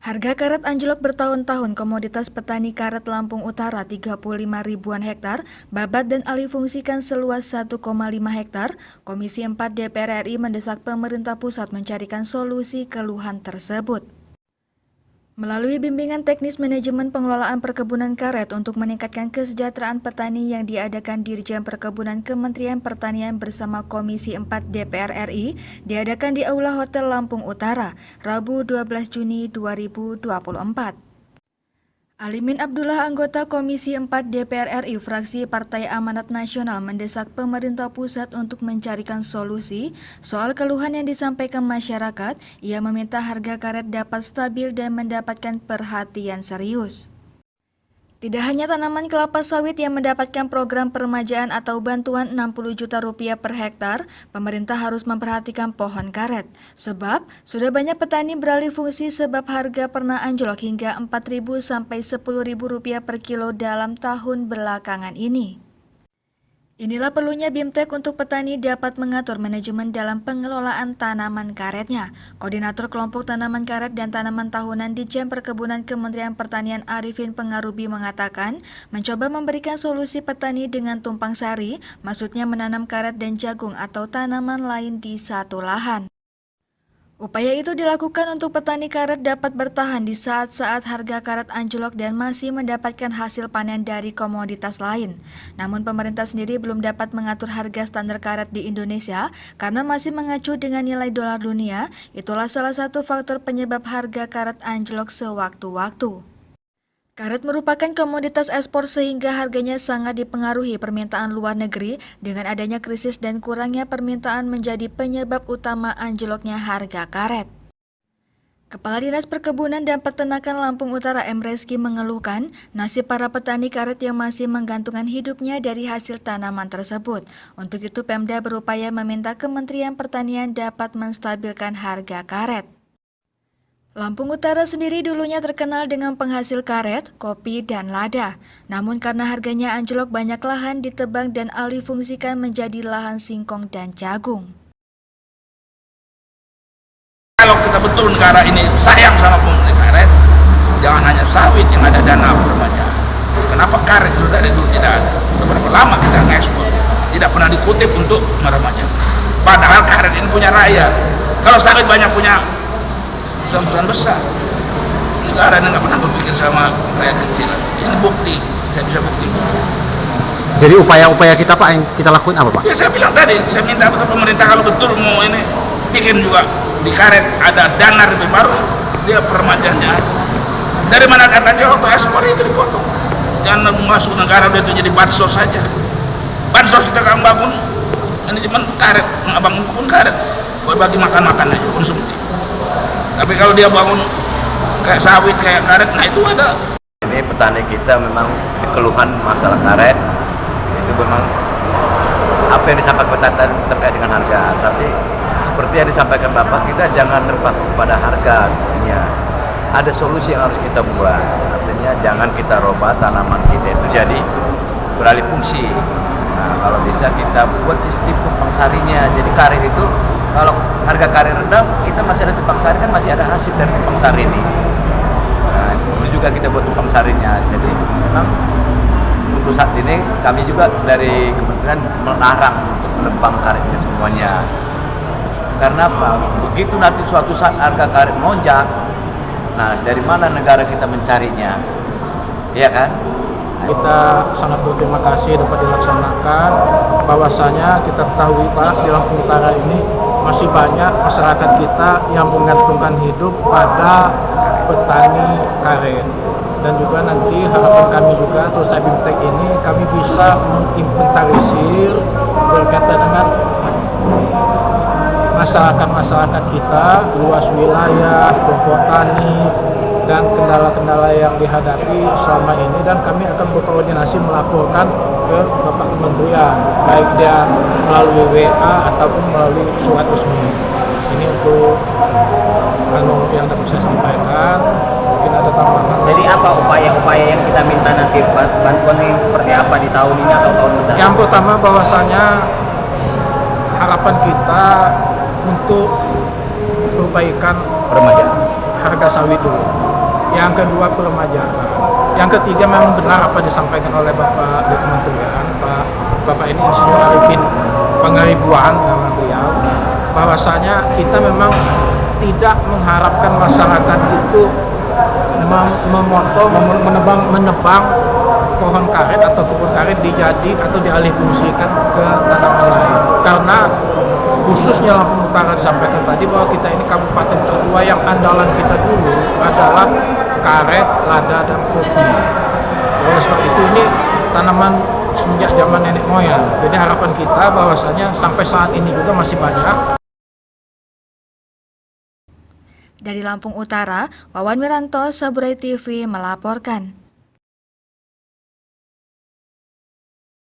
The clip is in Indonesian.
Harga karet anjlok bertahun-tahun. Komoditas petani karet Lampung Utara 35 ribuan hektar, babat dan alihfungsikan seluas 1,5 hektar. Komisi 4 DPR RI mendesak pemerintah pusat mencarikan solusi keluhan tersebut. Melalui bimbingan teknis manajemen pengelolaan perkebunan karet untuk meningkatkan kesejahteraan petani yang diadakan Dirjen Perkebunan Kementerian Pertanian bersama Komisi 4 DPR RI, diadakan di Aula Hotel Lampung Utara, Rabu 12 Juni 2024. Alimin Abdullah, anggota Komisi 4 DPR RI fraksi Partai Amanat Nasional, mendesak pemerintah pusat untuk mencarikan solusi soal keluhan yang disampaikan masyarakat. Ia meminta harga karet dapat stabil dan mendapatkan perhatian serius. Tidak hanya tanaman kelapa sawit yang mendapatkan program peremajaan atau bantuan 60 juta rupiah per hektar, pemerintah harus memperhatikan pohon karet. Sebab, sudah banyak petani beralih fungsi sebab harga pernah anjlok hingga 4.000 sampai 10.000 rupiah per kilo dalam tahun belakangan ini. Inilah perlunya BIMTEK untuk petani dapat mengatur manajemen dalam pengelolaan tanaman karetnya. Koordinator Kelompok Tanaman Karet dan Tanaman Tahunan Ditjen Perkebunan Kementerian Pertanian Arifin Pengarubi mengatakan, mencoba memberikan solusi petani dengan tumpang sari, maksudnya menanam karet dan jagung atau tanaman lain di satu lahan. Upaya itu dilakukan untuk petani karet dapat bertahan di saat-saat harga karet anjlok dan masih mendapatkan hasil panen dari komoditas lain. Namun pemerintah sendiri belum dapat mengatur harga standar karet di Indonesia karena masih mengacu dengan nilai dolar dunia. Itulah salah satu faktor penyebab harga karet anjlok sewaktu-waktu. Karet merupakan komoditas ekspor sehingga harganya sangat dipengaruhi permintaan luar negeri. Dengan adanya krisis dan kurangnya permintaan menjadi penyebab utama anjloknya harga karet. Kepala Dinas Perkebunan dan Peternakan Lampung Utara M. Reski mengeluhkan nasib para petani karet yang masih menggantungkan hidupnya dari hasil tanaman tersebut. Untuk itu Pemda berupaya meminta Kementerian Pertanian dapat menstabilkan harga karet. Lampung Utara sendiri dulunya terkenal dengan penghasil karet, kopi, dan lada. Namun karena harganya anjlok, banyak lahan ditebang dan alihfungsikan menjadi lahan singkong dan jagung. Kalau kita betul negara ini sayang sama pemerintah karet, jangan hanya sawit yang ada dana peremajaan. Kenapa karet sudah dari dulu tidak ada? Sudah berapa lama kita ngekspor, tidak pernah dikutip untuk meremajakan. Padahal karet ini punya rakyat. Kalau sawit banyak punya perusahaan besar, negara nggak pernah berpikir sama rakyat kecil. Ini bukti, saya bisa buktikan. Jadi upaya-upaya kita Pak yang kita lakuin apa Pak? Ya saya bilang tadi, saya minta betul pemerintah kalau betul mau ini bikin juga di karet ada dana lebih baru, dia peremajaannya. Dari mana datanya waktu ekspor itu dipotong? Jangan masuk negara itu jadi bansos saja. Bansos kita kan bangun manajemen karet, abang pun karet, buat bagi makan-makan aja konsumsi. Tapi kalau dia bangun kayak sawit, kayak karet, nah itu ada. Ini petani kita memang keluhan masalah karet itu memang apa yang disampaikan petani terkait dengan harga. Tapi seperti yang disampaikan Bapak, kita jangan terpaku pada harga. Artinya ada solusi yang harus kita buat. Artinya jangan kita robah tanaman kita itu jadi beralih fungsi. Nah, kalau bisa kita buat sistem tumpang sarinya. Jadi karet itu kalau harga karet rendah, kita masih ada tumpang sari, kan masih ada hasil dari tumpang sari ini. Nah, perlu juga kita buat tumpang sarinya. Jadi memang untuk saat ini kami juga dari Kementerian melarang untuk menebang karetnya semuanya. Karena apa? Begitu nanti suatu saat harga karet melonjak, nah dari mana negara kita mencarinya? Iya kan? Kita sangat berterima kasih dapat dilaksanakan. Bahwasanya kita ketahui Pak, di Lampung Utara ini masih banyak masyarakat kita yang menggantungkan hidup pada petani karet. Dan juga nanti harapan kami juga selesai BIMTEK ini kami bisa menginventarisir berkaitan dengan masyarakat kita, luas wilayah, kelompok tani, dan kendala-kendala yang dihadapi selama ini, dan kami akan berkoordinasi melaporkan ke Bapak Kementerian, baik dia melalui WA ataupun melalui surat resmi. Ini untuk yang dapat saya sampaikan. Mungkin ada tambahan. Jadi apa upaya-upaya yang kita minta nanti, bantuan yang seperti apa di tahun ini atau tahun mendatang? Yang pertama bahwasanya harapan kita untuk perbaikan Remaja. harga sawit dulu. yang kedua peremajaan, yang ketiga memang benar apa disampaikan oleh Bapak di Kementerian, Bapak ini Insinyur Arifin Pangaribuan nama beliau, bahwasanya kita memang tidak mengharapkan masyarakat itu memotong, menebang pohon karet atau kebun karet dijadi atau dialihfungsikan ke tanaman lain, karena khususnya Lampung Utara disampaikan tadi bahwa kita ini kabupaten kedua yang andalan kita dulu adalah karet, lada, dan kopi. Oleh sebab itu ini tanaman semenjak zaman nenek moyang. Jadi harapan kita bahwasanya sampai saat ini juga masih banyak. Dari Lampung Utara, Wawan Wiranto, Saburai TV melaporkan.